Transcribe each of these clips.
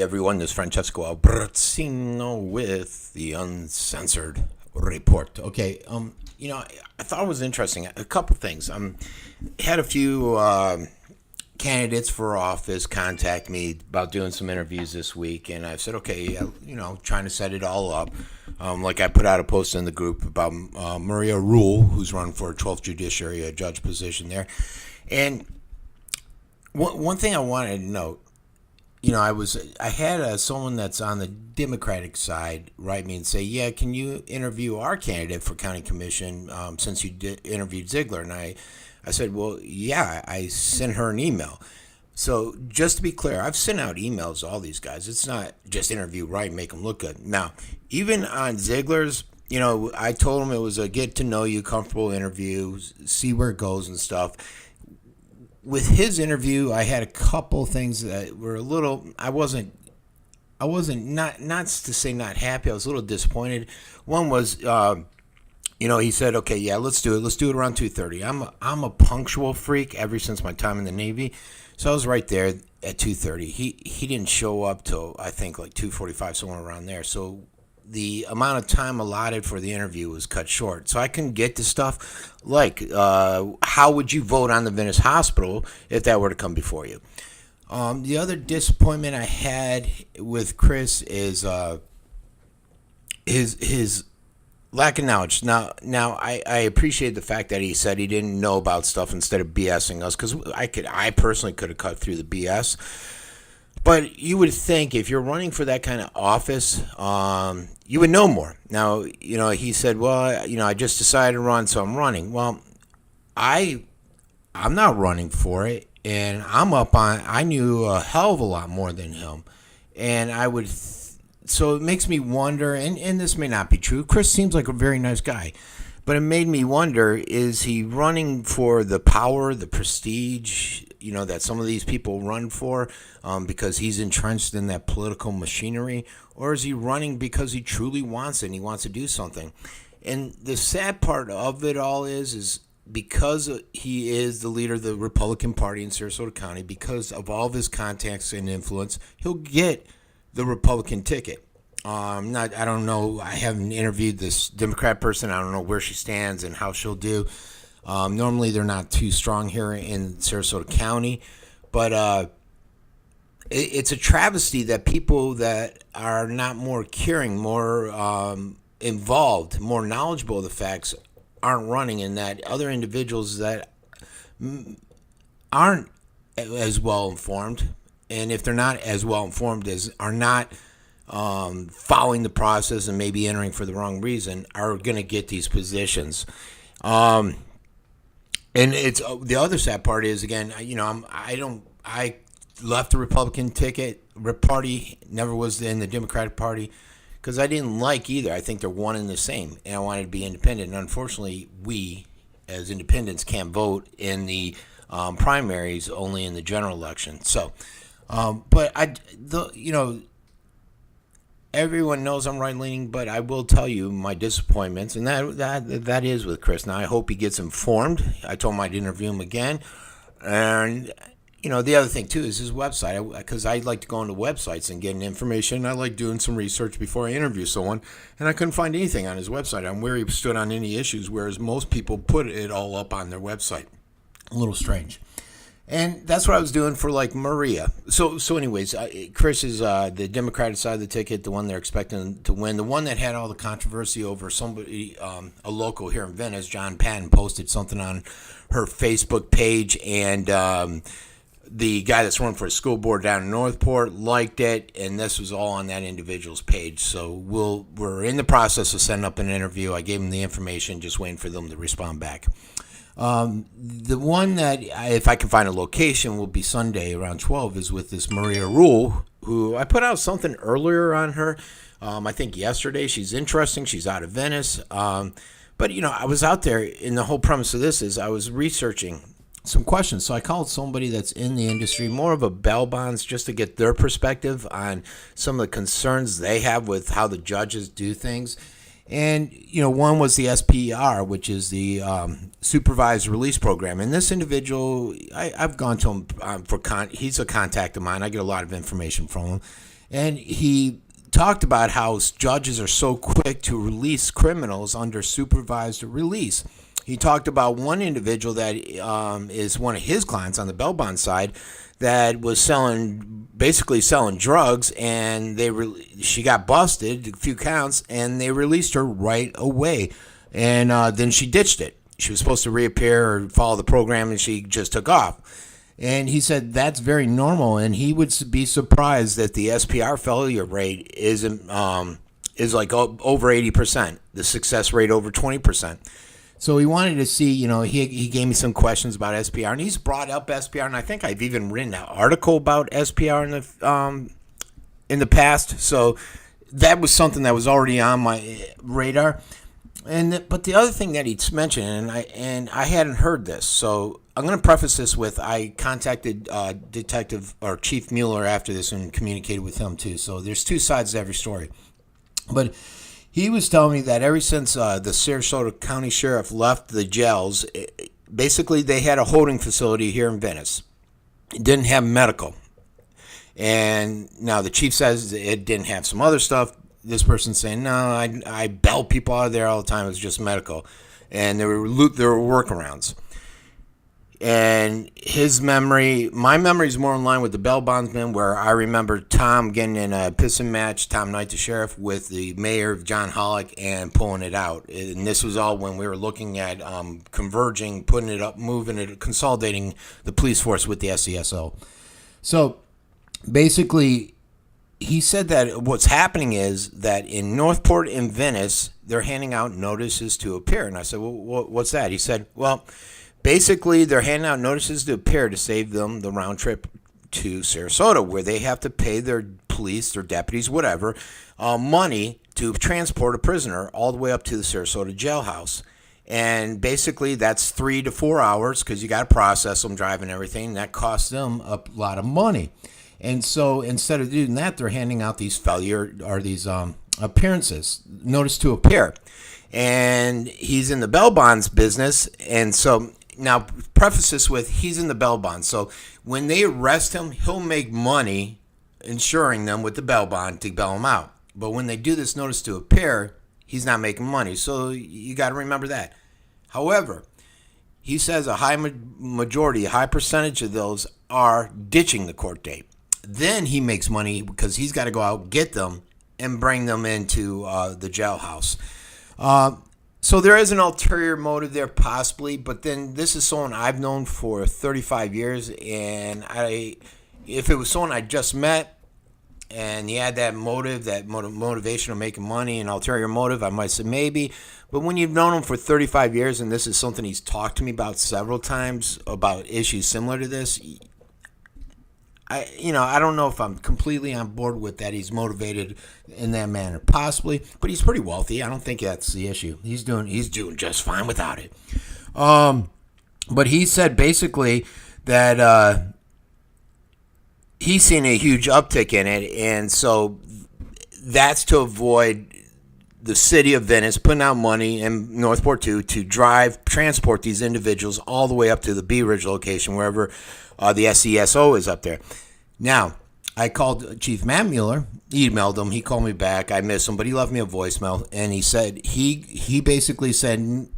everyone, this is Francesco Abbruzzino with the Uncensored Report. Okay, I thought it was interesting. A couple things. Had a few candidates for office contact me about doing some interviews this week, and I said, okay, trying to set it all up. Like I put out a post in the group about Maria Rule, who's run for a 12th Judiciary judge position there. And one thing I wanted to note, I had someone that's on the Democratic side write me and say, yeah, can you interview our candidate for county commission since you interviewed Ziegler? And I said, well, yeah, I sent her an email. So just to be clear, I've sent out emails to all these guys. It's not just interview right and make them look good. Now, even on Ziegler's, I told him it was a get to know you, comfortable interview, see where it goes and stuff. With his interview, I had a couple things that were a little. I wasn't not to say not happy. I was a little disappointed. One was, he said, okay, yeah, let's do it. Let's do it around 2:30. I'm a punctual freak ever since my time in the Navy, so I was right there at 2:30. He didn't show up till I think like 2:45, somewhere around there. So the amount of time allotted for the interview was cut short. So I couldn't get to stuff like how would you vote on the Venice Hospital if that were to come before you. The other disappointment I had with Chris is his lack of knowledge. Now I appreciate the fact that he said he didn't know about stuff instead of BSing us, because I personally could have cut through the BS. But you would think if you're running for that kind of office, you would know more. Now, he said, well, I just decided to run, so I'm running. Well, I'm not running for it, and I knew a hell of a lot more than him. And so it makes me wonder, and this may not be true. Chris seems like a very nice guy. But it made me wonder, is he running for the power, the prestige, that some of these people run for because he's entrenched in that political machinery? Or is he running because he truly wants it and he wants to do something? And the sad part of it all is because he is the leader of the Republican Party in Sarasota County, because of all of his contacts and influence, he'll get the Republican ticket. I don't know. I haven't interviewed this Democrat person. I don't know where she stands and how she'll do. Normally, they're not too strong here in Sarasota County, but it's a travesty that people that are not more caring, more involved, more knowledgeable of the facts aren't running, and that other individuals that aren't as well informed, and if they're not as well informed as are not following the process and maybe entering for the wrong reason, are going to get these positions. And it's the other sad part is, again, I left the Republican ticket. Party never was in the Democratic Party because I didn't like either. I think they're one and the same, and I wanted to be independent. And unfortunately, we as independents can't vote in the primaries, only in the general election. So, everyone knows I'm right-leaning, but I will tell you my disappointments, and that is with Chris. Now, I hope he gets informed. I told him I'd interview him again. And, the other thing, too, is his website, because I like to go into websites and get information. I like doing some research before I interview someone, and I couldn't find anything on his website on where he stood on any issues, whereas most people put it all up on their website. A little strange. And that's what I was doing for, Maria. So anyways, Chris is the Democratic side of the ticket, the one they're expecting to win. The one that had all the controversy over somebody, a local here in Venice, John Patton, posted something on her Facebook page, and the guy that's running for a school board down in Northport liked it, and this was all on that individual's page. So we're in the process of setting up an interview. I gave them the information, just waiting for them to respond back. The one that, if I can find a location, will be Sunday around 12 is with this Maria Rule, who I put out something earlier on her. I think yesterday. She's interesting. She's out of Venice. But, I was out there, and the whole premise of this is I was researching some questions. So I called somebody that's in the industry, more of a bail bonds, just to get their perspective on some of the concerns they have with how the judges do things. And, one was the SPR, which is the supervised release program. And this individual, I've gone to him he's a contact of mine. I get a lot of information from him. And he talked about how judges are so quick to release criminals under supervised release. He talked about one individual that is one of his clients on the bail bond side that was basically selling drugs, and she got busted, a few counts, and they released her right away. And then she ditched it. She was supposed to reappear or follow the program, and she just took off. And he said that's very normal, and he would be surprised that the SPR failure rate is like over 80%, the success rate over 20%. So he wanted to see, he gave me some questions about SPR, and he's brought up SPR, and I think I've even written an article about SPR in the past. So that was something that was already on my radar. But the other thing that he's mentioned, and I hadn't heard this, so I'm going to preface this with I contacted Detective or Chief Mueller after this and communicated with him too. So there's two sides to every story. But he was telling me that ever since the Sarasota County Sheriff left the jails, basically they had a holding facility here in Venice. It didn't have medical. And now the chief says it didn't have some other stuff. This person's saying, no, I bail people out of there all the time. It was just medical. And there were workarounds. And my memory is more in line with the bail bondsman, where I remember Tom getting in a pissing match, Tom Knight, the sheriff, with the mayor, John Hollick, and pulling it out. And this was all when we were looking at converging, putting it up, moving it, consolidating the police force with the SCSO. So basically, he said that what's happening is that in Northport and Venice, they're handing out notices to appear. And I said, well, what's that? He said, well, basically, they're handing out notices to appear to save them the round trip to Sarasota, where they have to pay their police, their deputies, whatever, money to transport a prisoner all the way up to the Sarasota jailhouse. And basically, that's 3 to 4 hours because you got to process them, drive and everything. And that costs them a lot of money. And so instead of doing that, they're handing out these appearances, notice to appear. And he's in the bail bonds business. And so now preface this with he's in the bail bonds. So when they arrest him, he'll make money insuring them with the bail bond to bail him out. But when they do this notice to appear, he's not making money. So you got to remember that. However, he says a high majority, a high percentage of those are ditching the court date. Then he makes money because he's got to go out, get them, and bring them into the jailhouse. So there is an ulterior motive there possibly, but then this is someone I've known for 35 years, and if it was someone I just met and he had that motive, that motivation of making money, an ulterior motive, I might say maybe. But when you've known him for 35 years, and this is something he's talked to me about several times about issues similar to this, I don't know if I'm completely on board with that. He's motivated in that manner, possibly, but he's pretty wealthy. I don't think that's the issue. He's doing just fine without it. But he said basically that he's seen a huge uptick in it, and so that's to avoid the city of Venice putting out money in Northport to transport these individuals all the way up to the Bee Ridge location, wherever the SCSO is up there. Now, I called Chief Matt Mueller, emailed him, he called me back, I missed him, but he left me a voicemail, and he said, he basically said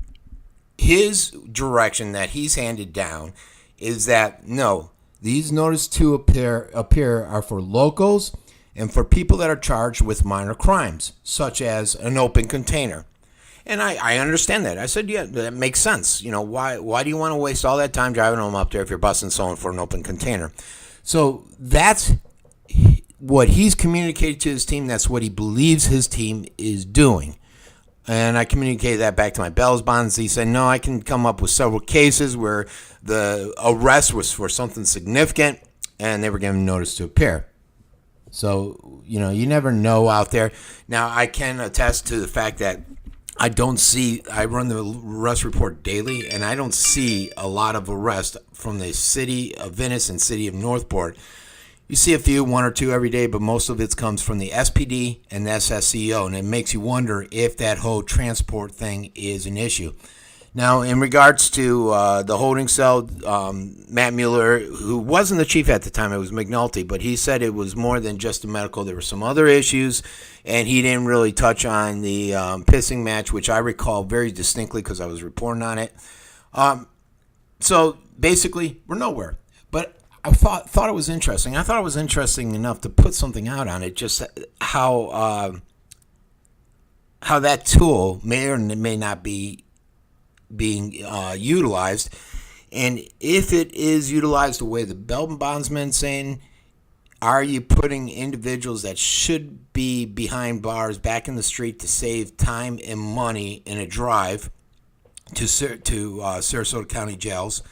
his direction that he's handed down is that, no, these notices to appear are for locals and for people that are charged with minor crimes, such as an open container. And I understand that. I said, yeah, that makes sense. Why do you want to waste all that time driving home up there if you're busting someone for an open container? So that's what he's communicated to his team. That's what he believes his team is doing. And I communicated that back to my bail bonds. He said, no, I can come up with several cases where the arrest was for something significant and they were given notice to appear. So, you never know out there. Now, I can attest to the fact that I run the arrest report daily, and I don't see a lot of arrests from the city of Venice and city of Northport. You see a few, one or two every day, but most of it comes from the SPD and the SSCO, and it makes you wonder if that whole transport thing is an issue. Now, in regards to the holding cell, Matt Mueller, who wasn't the chief at the time, it was McNulty, but he said it was more than just the medical. There were some other issues, and he didn't really touch on the pissing match, which I recall very distinctly because I was reporting on it. So basically, we're nowhere. But I thought it was interesting. I thought it was interesting enough to put something out on it, just how that tool may or may not be being utilized, and if it is utilized the way the bail bondsman saying, are you putting individuals that should be behind bars back in the street to save time and money in a drive to Sarasota County jails?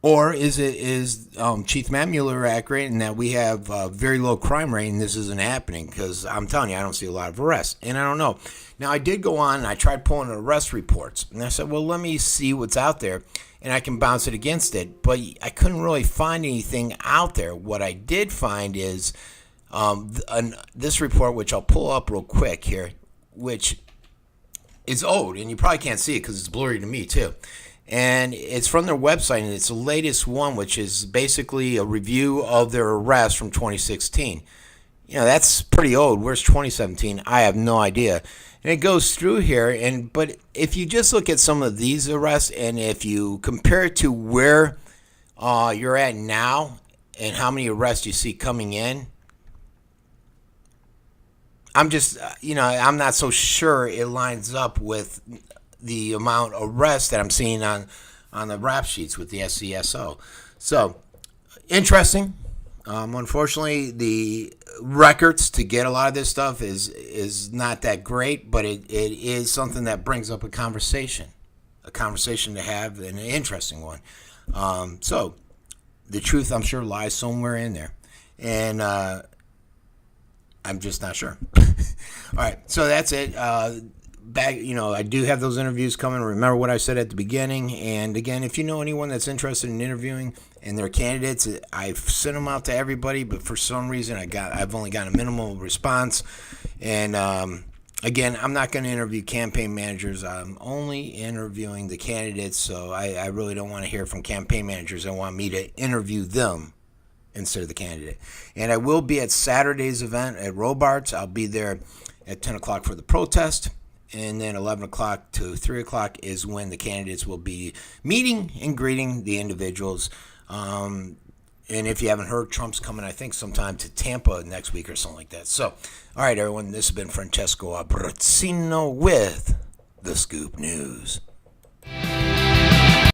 Or is Chief Matt Mueller accurate in that we have a very low crime rate and this isn't happening? Because I'm telling you, I don't see a lot of arrests. And I don't know. Now, I did go on and I tried pulling arrest reports. And I said, well, let me see what's out there. And I can bounce it against it. But I couldn't really find anything out there. What I did find is this report, which I'll pull up real quick here, which is old. And you probably can't see it because it's blurry to me, too. And it's from their website, and it's the latest one, which is basically a review of their arrest from 2016. You know, that's pretty old. Where's 2017? I have no idea. And it goes through here, but if you just look at some of these arrests, and if you compare it to where you're at now and how many arrests you see coming in, I'm just, I'm not so sure it lines up with the amount of arrests that I'm seeing on the rap sheets with the SCSO. So, interesting. Unfortunately, the records to get a lot of this stuff is not that great, but it is something that brings up a conversation to have, and an interesting one. So, the truth, I'm sure, lies somewhere in there. And I'm just not sure. All right, so that's it. Back, I do have those interviews coming. Remember what I said at the beginning. And again, if you know anyone that's interested in interviewing and they're candidates, I've sent them out to everybody, but for some reason I've only got a minimal response. And again, I'm not going to interview campaign managers. I'm only interviewing the candidates. So I really don't want to hear from campaign managers. I want me to interview them instead of the candidate. And I will be at Saturday's event at Robarts. I'll be there at 10 o'clock for the protest. And then 11 o'clock to 3 o'clock is when the candidates will be meeting and greeting the individuals. And if you haven't heard, Trump's coming, I think, sometime to Tampa next week or something like that. So, all right, everyone, this has been Francesco Abbruzzino with The Scoop News.